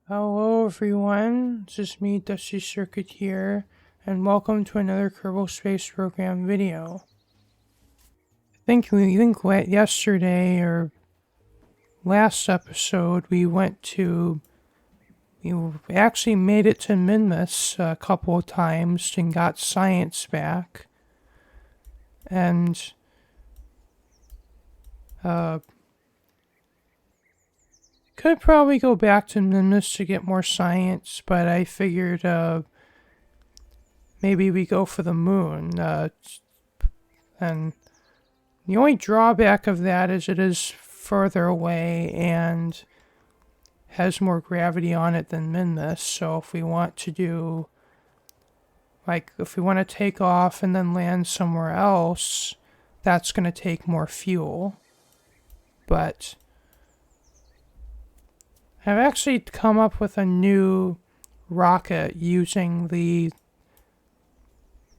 Hello everyone, this is me, Dusty Circuit here, and welcome to another Kerbal Space Program video. I think yesterday or last episode we actually made it to Minmus a couple of times and got science back. And could probably go back to Minmus to get more science, but I figured maybe we go for the moon. And the only drawback of that is it is further away and has more gravity on it than Minmus. So if we want to do, if we want to take off and then land somewhere else, that's going to take more fuel. But I've actually come up with a new rocket using the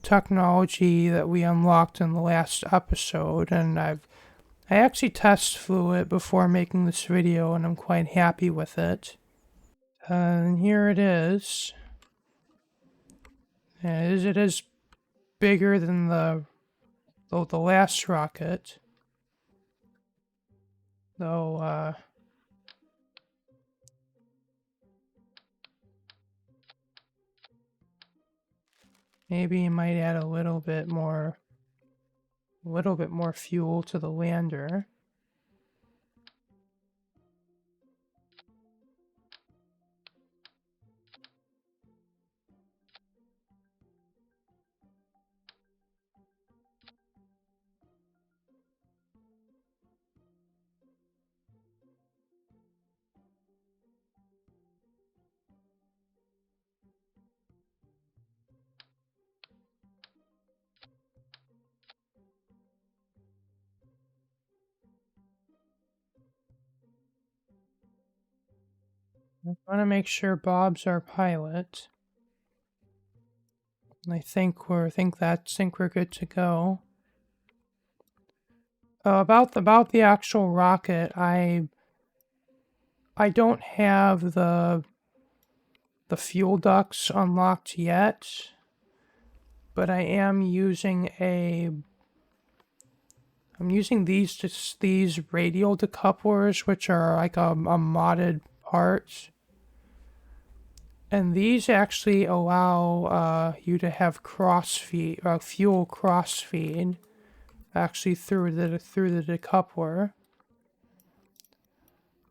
technology that we unlocked in the last episode, and I actually test flew it before making this video, and I'm quite happy with it. And here it is. It is bigger than the last rocket, though. Maybe you might add a little bit more fuel to the lander. I want to make sure Bob's our pilot. I think we're good to go. About the actual rocket, I don't have the fuel ducts unlocked yet, but I am using these radial decouplers, which are like a modded part. And these actually allow you to have fuel crossfeed, actually through the decoupler.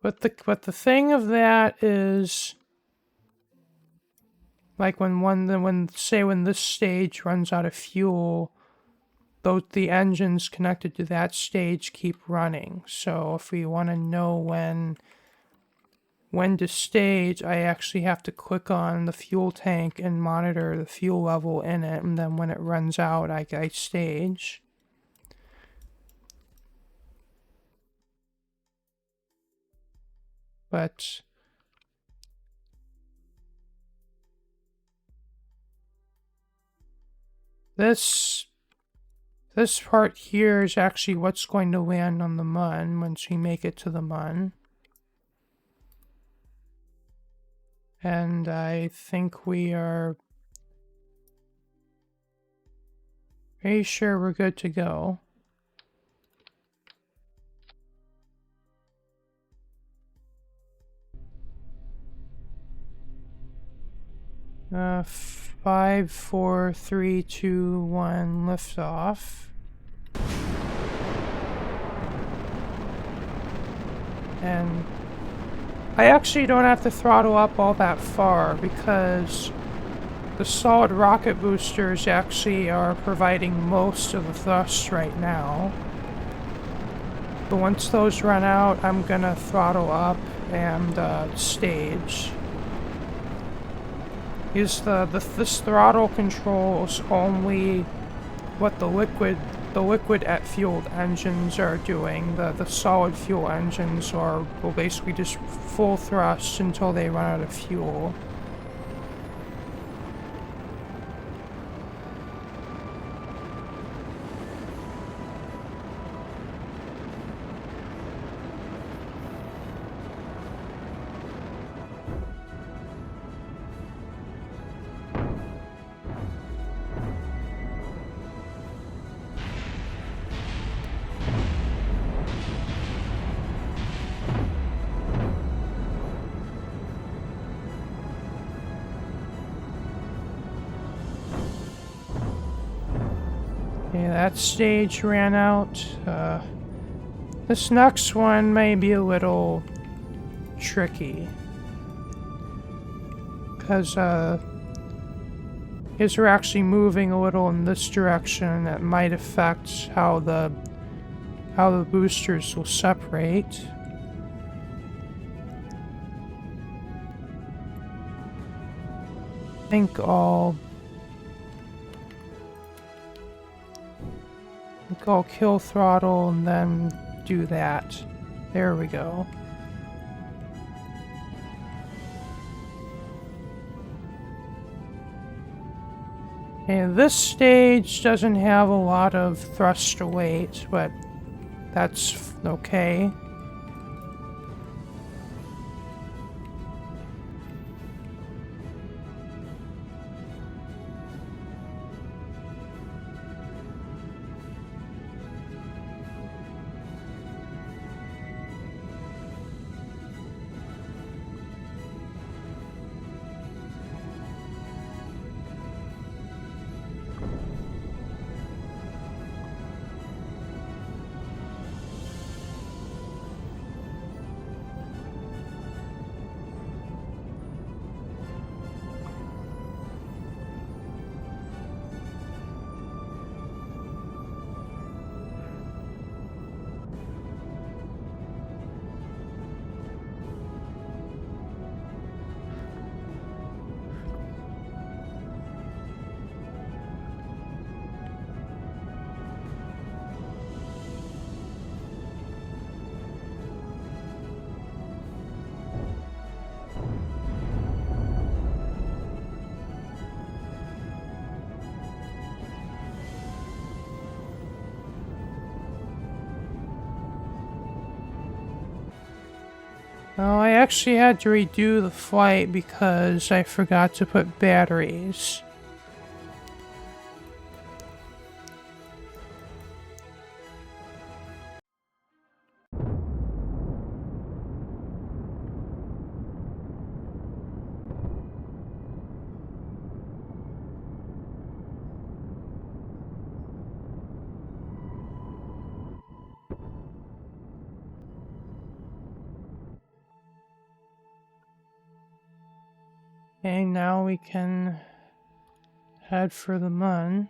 But the thing of that is, like when this stage runs out of fuel, the engines connected to that stage keep running. So if we want to know when to stage, I actually have to click on the fuel tank and monitor the fuel level in it, and then when it runs out, I stage. But this part here is actually what's going to land on the Mun once we make it to the Mun. And I think we are pretty sure we're good to go. Uh, 5, 4, 3, 2, 1, lift off. And I actually don't have to throttle up all that far because the solid rocket boosters actually are providing most of the thrust right now. But once those run out, I'm gonna throttle up and stage. This throttle controls only what the liquid fueled engines are doing. The solid fuel engines will basically just full thrust until they run out of fuel. that stage ran out. This next one may be a little tricky. Because, is we're actually moving a little in this direction that might affect how the boosters will separate. I think I'll kill throttle and then do that. There we go. And this stage doesn't have a lot of thrust to weight, but that's okay. Oh, I actually had to redo the flight because I forgot to put batteries. Okay, now we can head for the moon.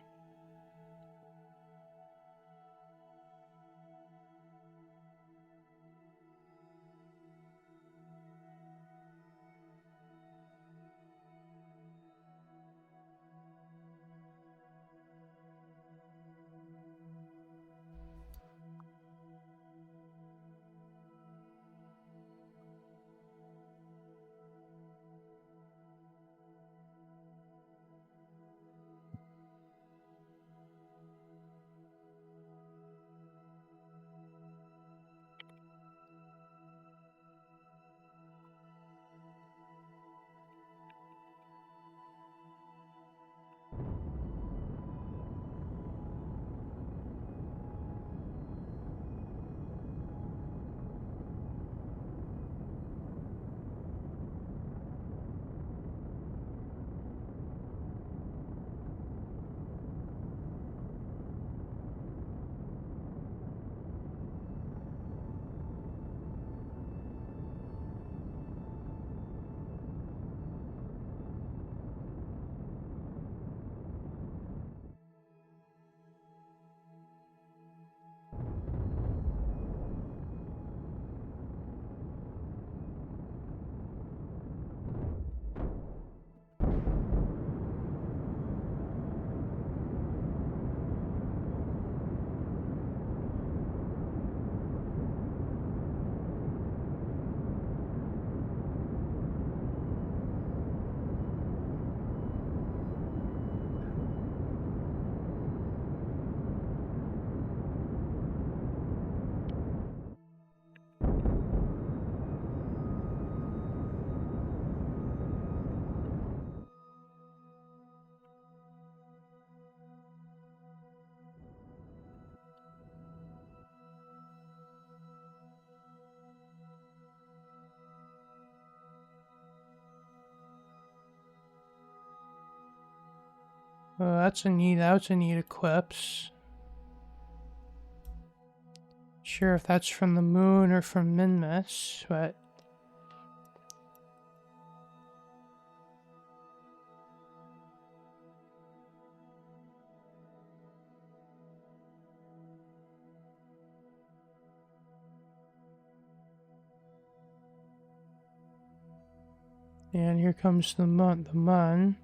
Oh, that's a neat eclipse. Sure if that's from the moon or from Minmus, but and here comes the mun.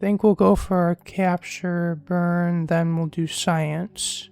Think we'll go for our capture, burn, then we'll do science.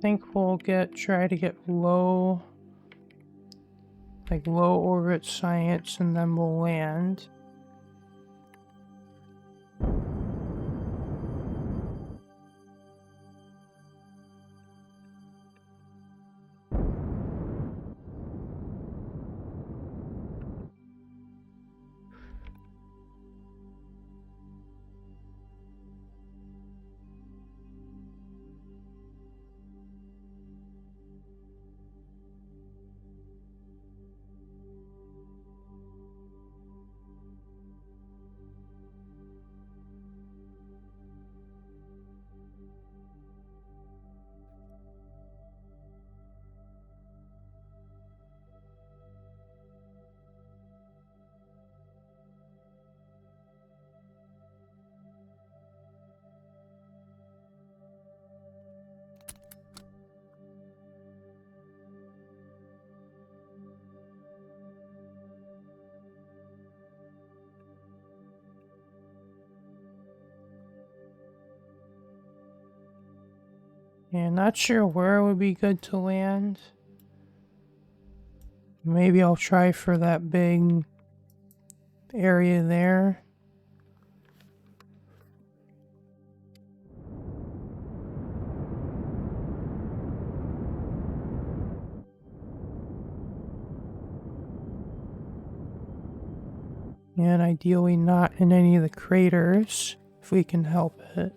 Think we'll try to get low orbit science, and then we'll land. Yeah, not sure where would be good to land. Maybe I'll try for that big area there. And ideally not in any of the craters, if we can help it.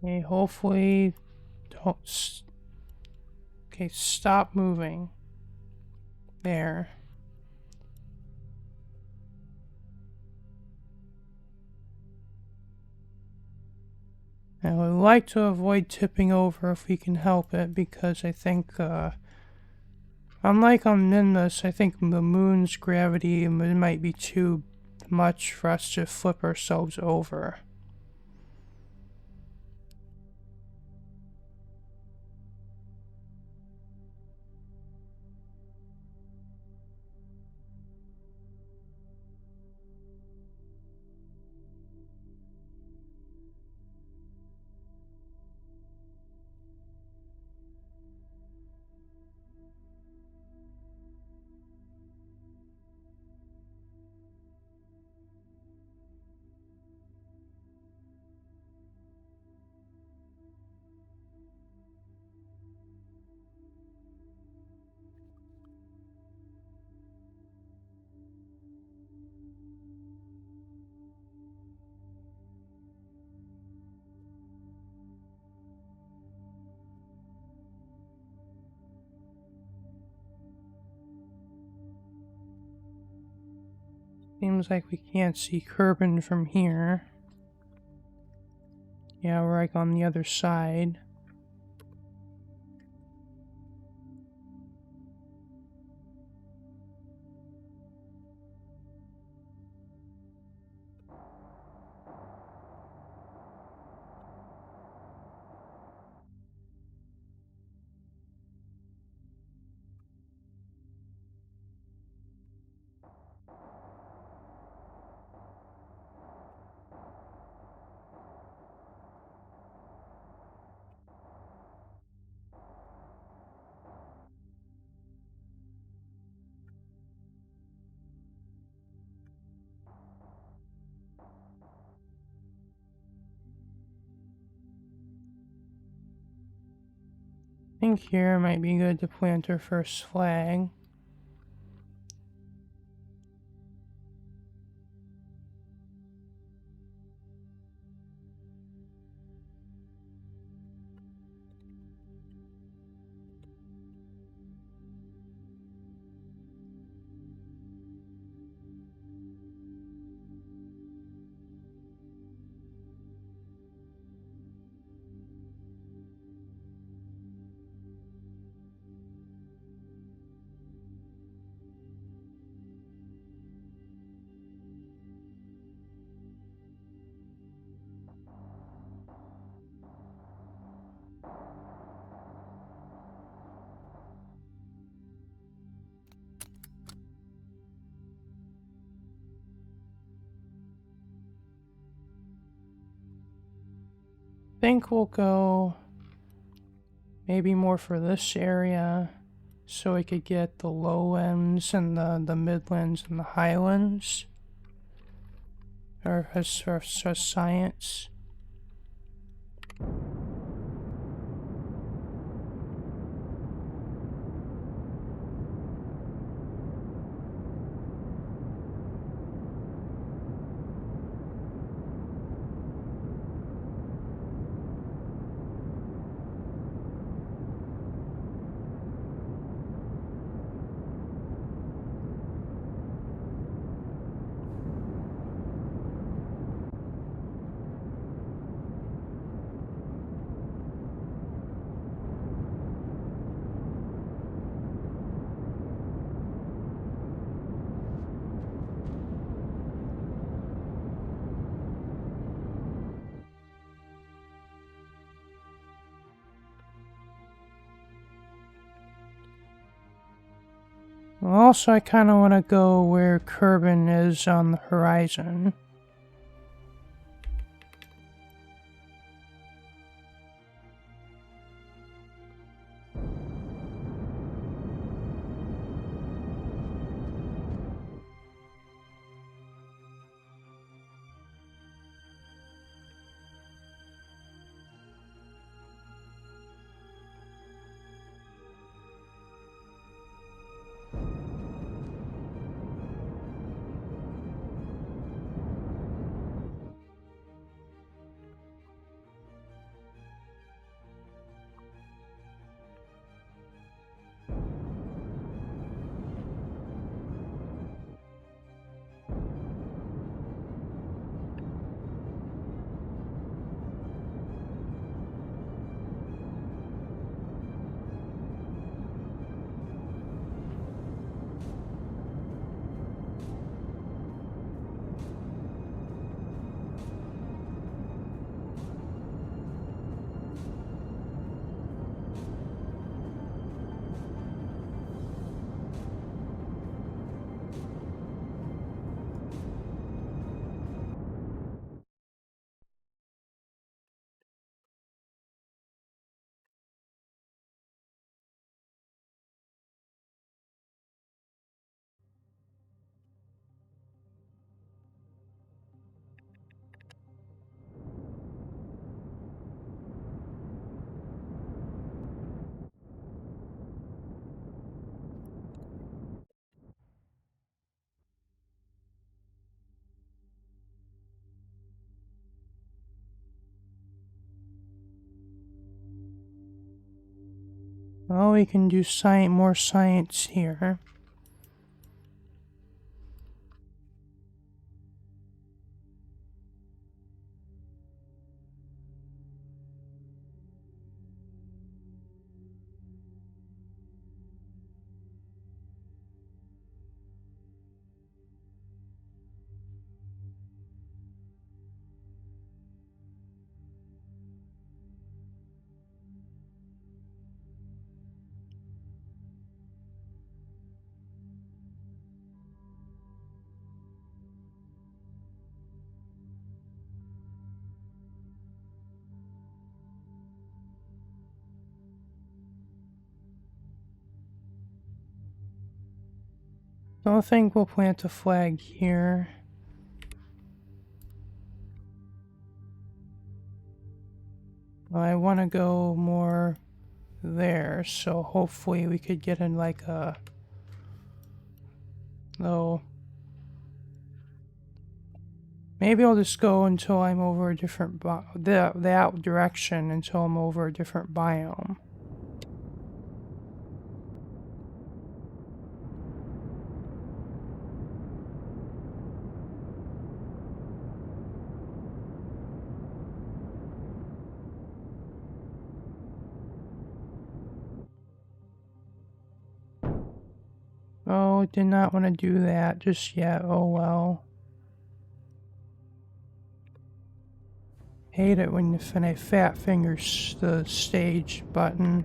Okay, hopefully don't... Okay, stop moving. There. I would like to avoid tipping over if we can help it, because I think, unlike on Nimbus, I think the moon's gravity might be too much for us to flip ourselves over. Seems like we can't see Kerbin from here. Yeah, we're like on the other side. I think here might be good to plant our first flag. I think we'll go maybe more for this area, so we could get the lowlands and the midlands and the highlands. Or as science. Also, I kind of want to go where Kerbin is on the horizon. Well, we can do more science here. Don't think we'll plant a flag here. I want to go more there, so hopefully we could get in like a little. Maybe I'll just go until I'm over a different that direction until I'm over a different biome. Oh, did not want to do that just yet. Oh well. Hate it when I fat fingers the stage button.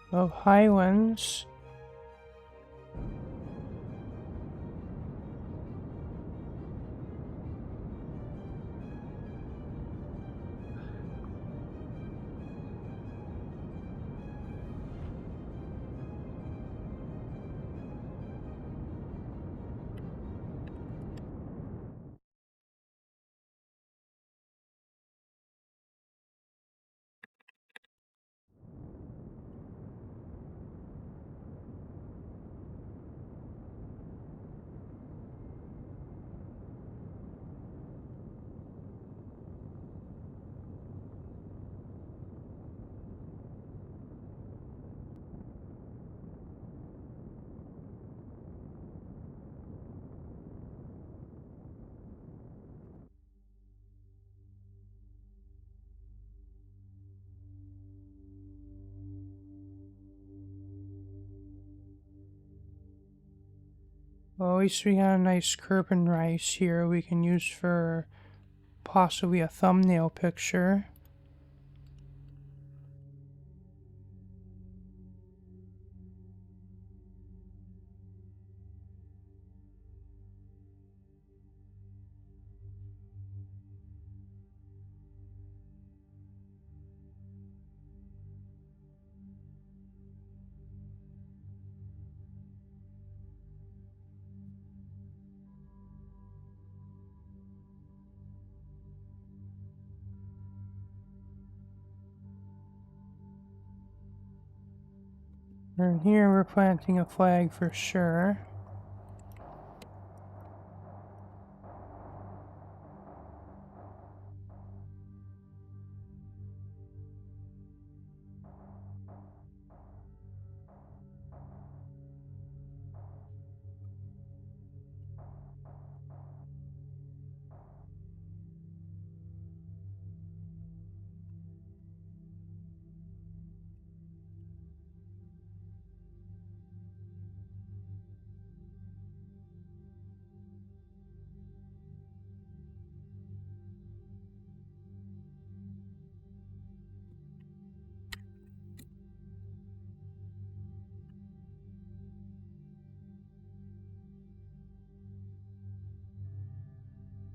Of Highlands. Well, at least we got a nice Kerbin rice here we can use for possibly a thumbnail picture. And here we're planting a flag for sure.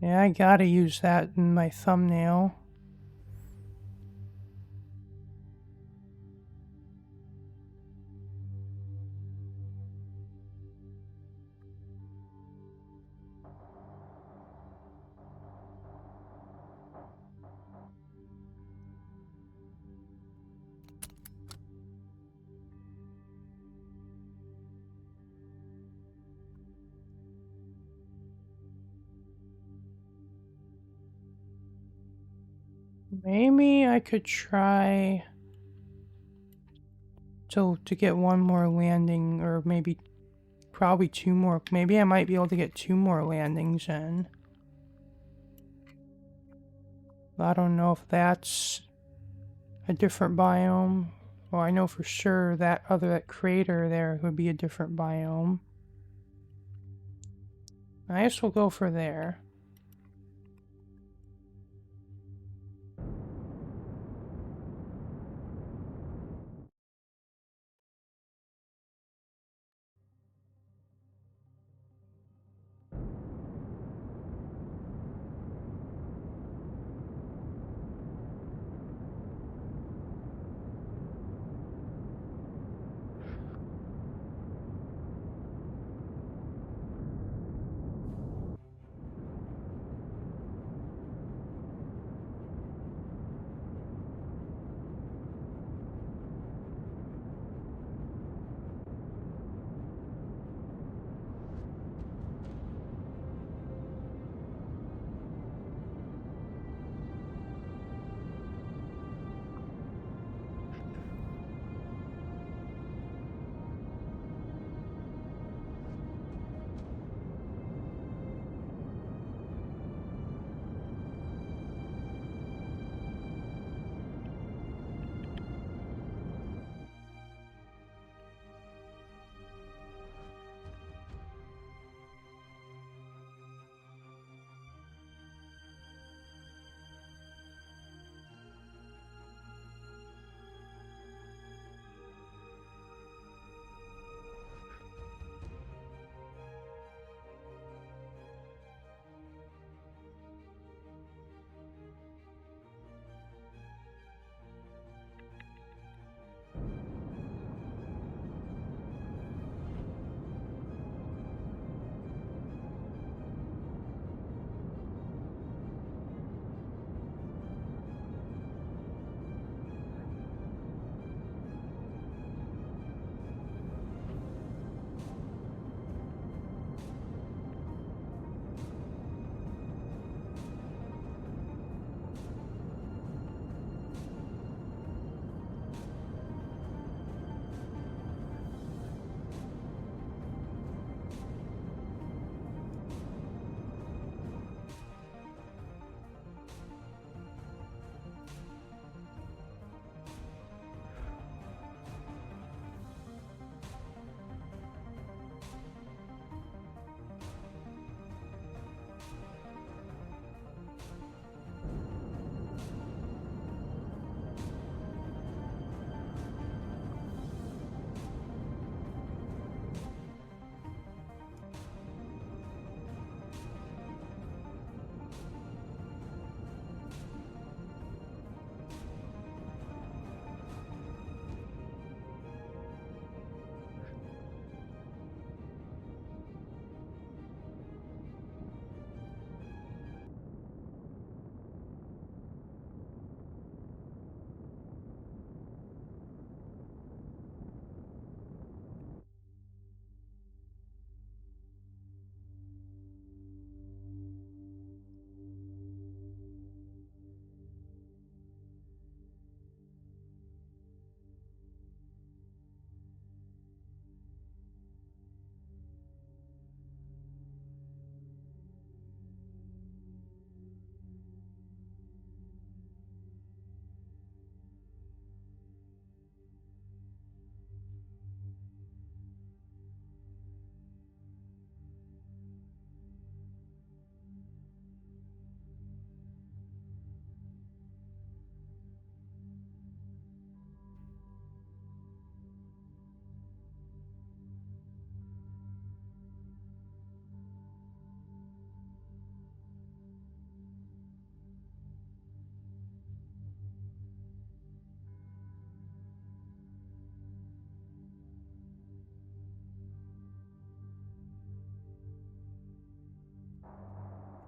Yeah, I gotta use that in my thumbnail. Maybe I could try to get one more landing, or maybe probably two more. Maybe I might be able to get two more landings in. I don't know if that's a different biome. Well, I know for sure that crater there would be a different biome. I guess we'll go for there.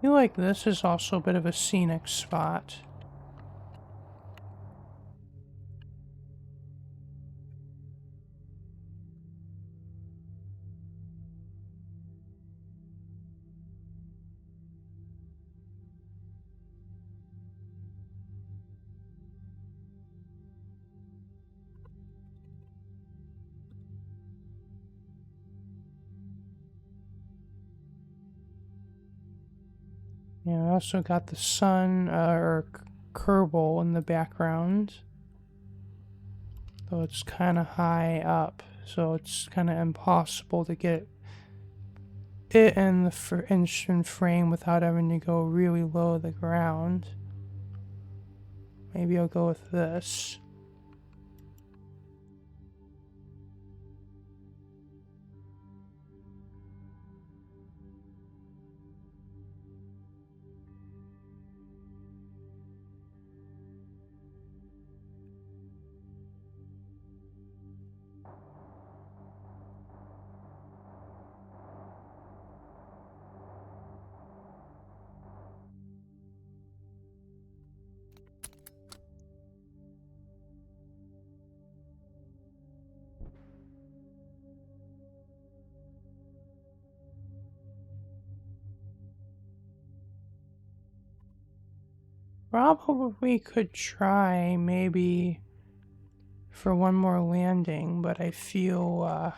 feel like this is also a bit of a scenic spot. Yeah, I also got the sun or Kerbal in the background, though it's kind of high up, so it's kind of impossible to get it in the in frame without having to go really low to the ground. Maybe I'll go with this. Probably could try maybe for one more landing, but I feel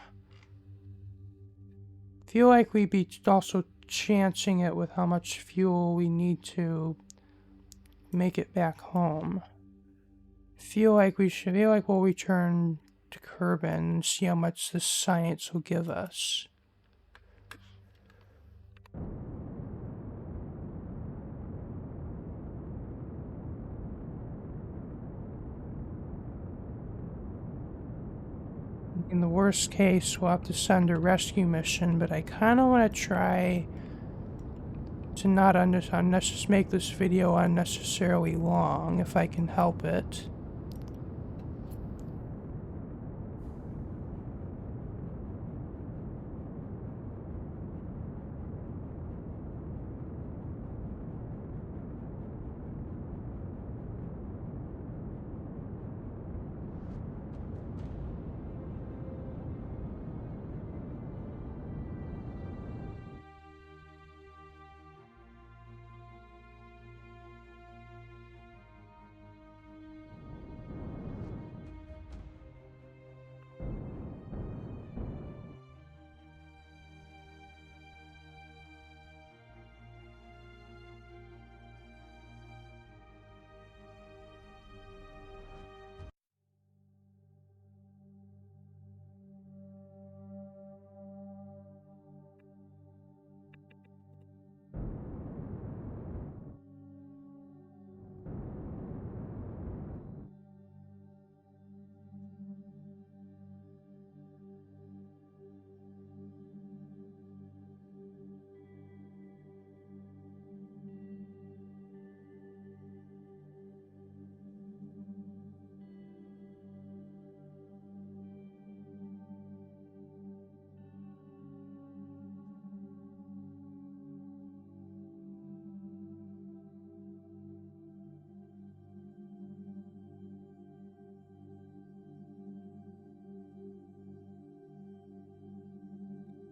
like we'd be also chancing it with how much fuel we need to make it back home. Feel like we'll return to Kerbin and see how much this science will give us. In the worst case, we'll have to send a rescue mission, but I kind of want to try to not just make this video unnecessarily long if I can help it.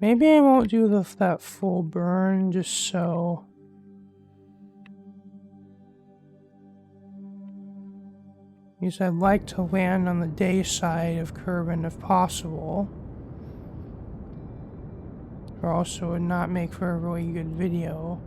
Maybe I won't do that full burn just so. Because I'd like to land on the day side of Kerbin if possible. Or also would not make for a really good video.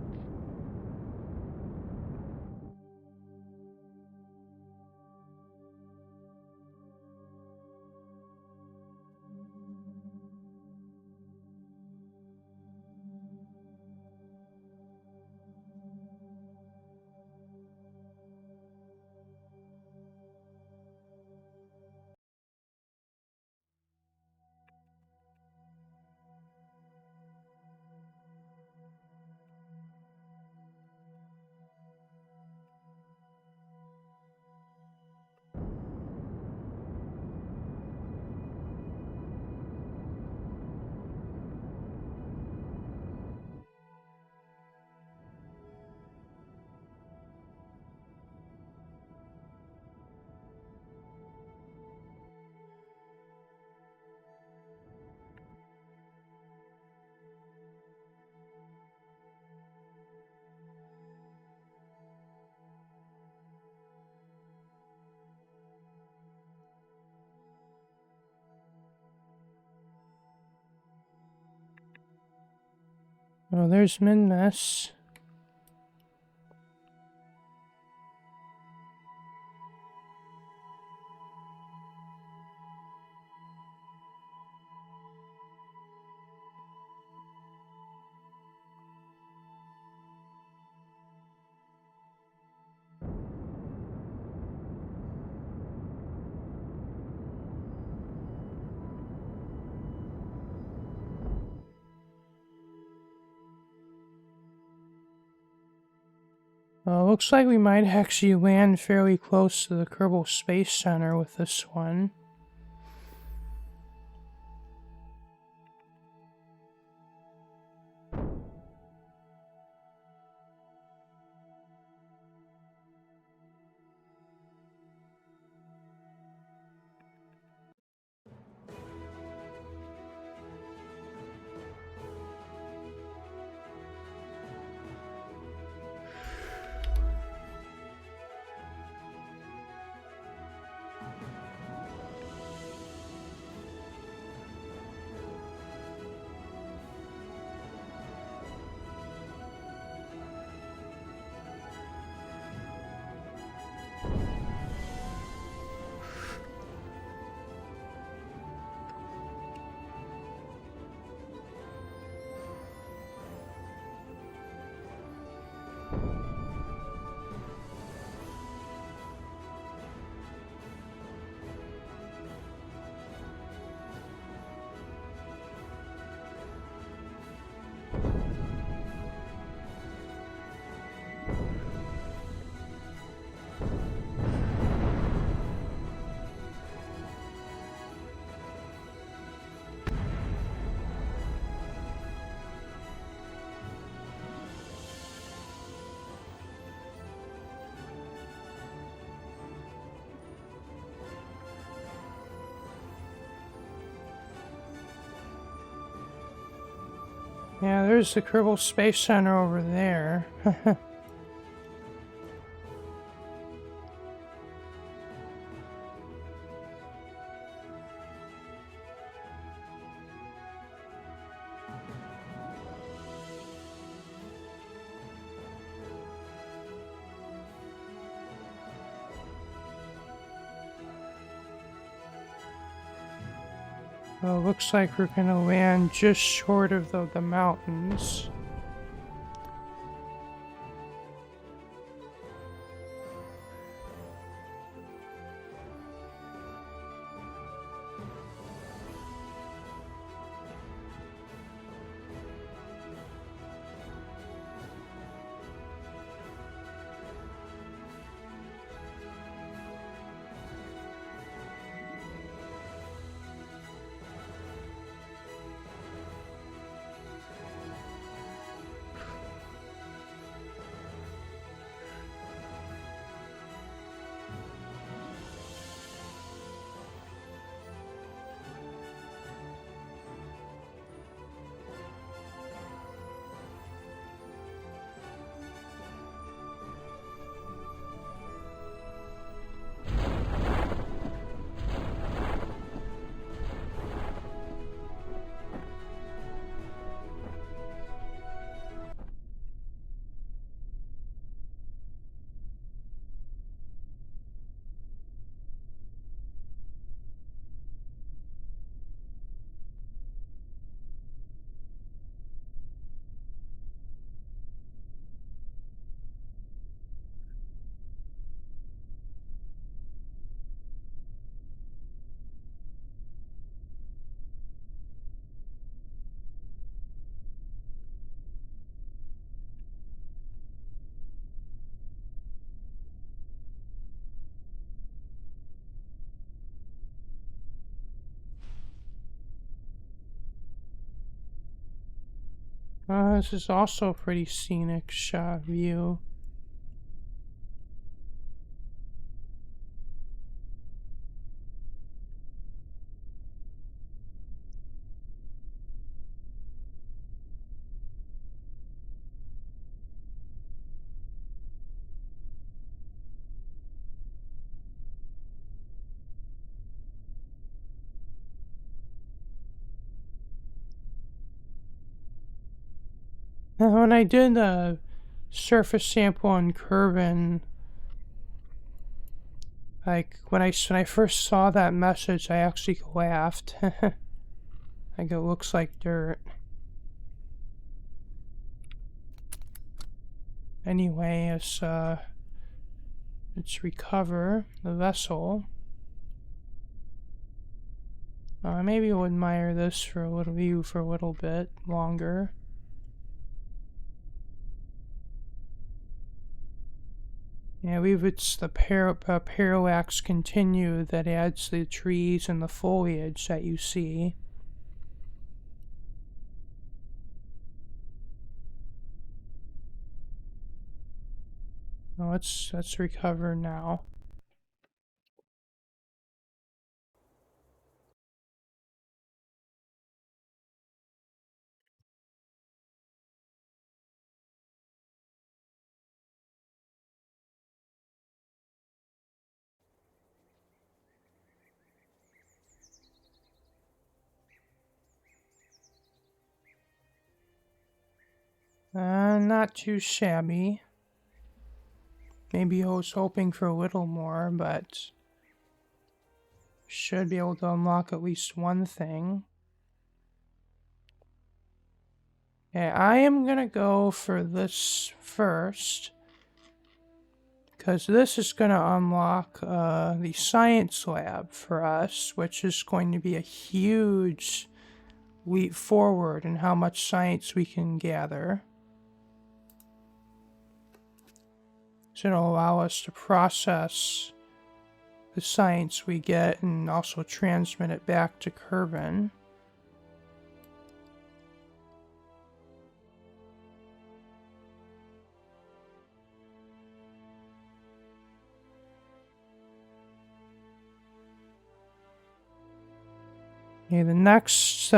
Oh, there's Minmus. Looks like we might actually land fairly close to the Kerbal Space Center with this one. Yeah, there's the Kerbal Space Center over there. Well, looks like we're gonna land just short of the mountains. This is also a pretty scenic shot view. When I did a surface sample on Kerbin, like when I first saw that message, I actually laughed. Like it looks like dirt. Anyway, let's recover the vessel. Maybe we'll admire this for a little bit longer. Yeah, it's the parallax continue that adds the trees and the foliage that you see. Well, let's recover now. Not too shabby. Maybe I was hoping for a little more, but should be able to unlock at least one thing. Okay, I am gonna go for this first, because this is gonna unlock the science lab for us, which is going to be a huge leap forward in how much science we can gather. So it'll allow us to process the science we get and also transmit it back to Kerbin. Okay, the next,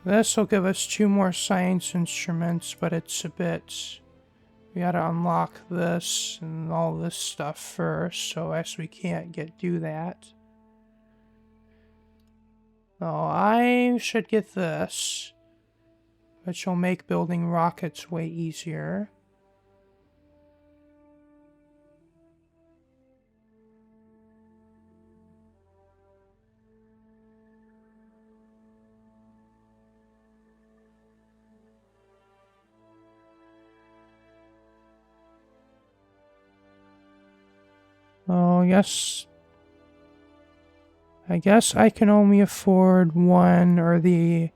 this will give us 2 more science instruments, but it's a bit, we gotta unlock this and all this stuff first, so as we can't do that. Oh, I should get this, which will make building rockets way easier. Oh, yes. I guess I can only afford one, or I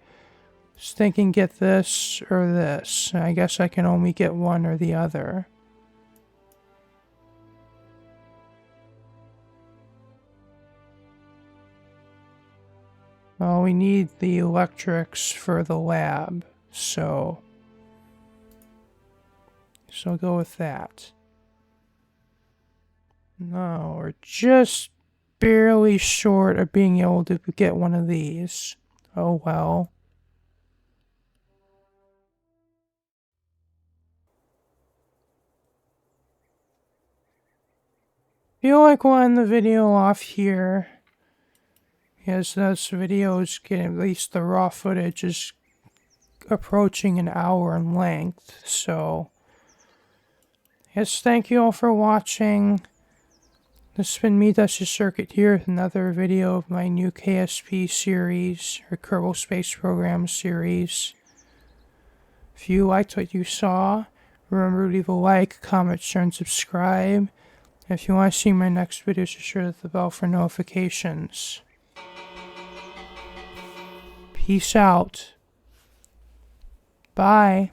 was thinking get this or this. I guess I can only get one or the other. Well, we need the electrics for the lab, so I'll go with that. No, we're just barely short of being able to get one of these. Oh well. Feel like we'll end the video off here. Yes, this video is getting, at least the raw footage is approaching an hour in length, so yes, thank you all for watching. This has been me, Dusty Circuit, here with another video of my new KSP series, or Kerbal Space Program series. If you liked what you saw, remember to leave a like, comment, share, and subscribe. And if you want to see my next videos, be sure to hit the bell for notifications. Peace out. Bye.